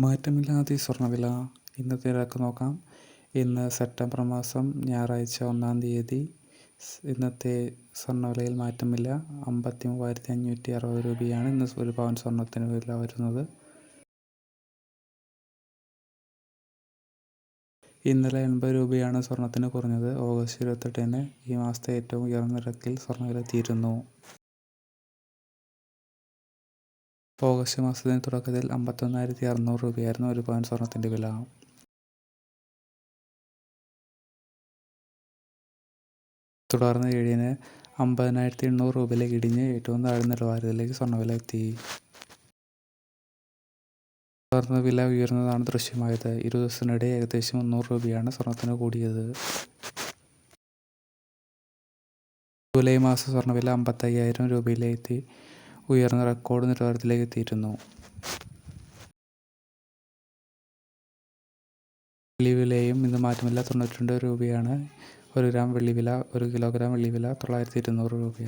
മാറ്റമില്ലാതെ സ്വർണ്ണവില ഇന്നത്തെ നിരക്ക് നോക്കാം. ഇന്ന് സെപ്റ്റംബർ മാസം ഞായറാഴ്ച 1-ാം തീയതി. ഇന്നത്തെ സ്വർണ്ണവിലയിൽ മാറ്റമില്ല. 53,560 രൂപയാണ് ഇന്ന് ഒരു പവൻ സ്വർണ്ണത്തിന് വില വരുന്നത്. ഇന്നലെ 80 രൂപയാണ് സ്വർണ്ണത്തിന് കുറഞ്ഞത്. ഓഗസ്റ്റ് 28-ന് ഈ മാസത്തെ ഏറ്റവും ഉയർന്ന നിരക്കിൽ സ്വർണ്ണവില എത്തിയിരുന്നു. ഓഗസ്റ്റ് മാസത്തിന് തുടക്കത്തിൽ 51,600 രൂപയായിരുന്നു ഒരു പവൻ സ്വർണ്ണത്തിൻ്റെ വില. തുടർന്ന് 7-ന് 50,800 രൂപയിലേക്ക് ഇടിഞ്ഞ് ഏറ്റവും താഴ്ന്ന നിലവാരത്തിലേക്ക് സ്വർണ്ണവില എത്തി. തുടർന്ന് വില ഉയർന്നതാണ് ദൃശ്യമായത്. 20 ദിവസത്തിനിടെ ഏകദേശം 300 രൂപയാണ് സ്വർണ്ണത്തിന് കൂടിയത്. ജൂലൈ മാസ സ്വർണ്ണവില 55,000 രൂപയിലെത്തി ഉയർന്ന റെക്കോർഡ് നിലവാരത്തിലേക്ക് എത്തിയിരുന്നു. വെള്ളി വിലയും ഇന്ന് മാറ്റമില്ല. 92 രൂപയാണ് 1 ഗ്രാം വെള്ളി വില. 1 കിലോഗ്രാം വെള്ളി വില 9,200 രൂപയാണ്.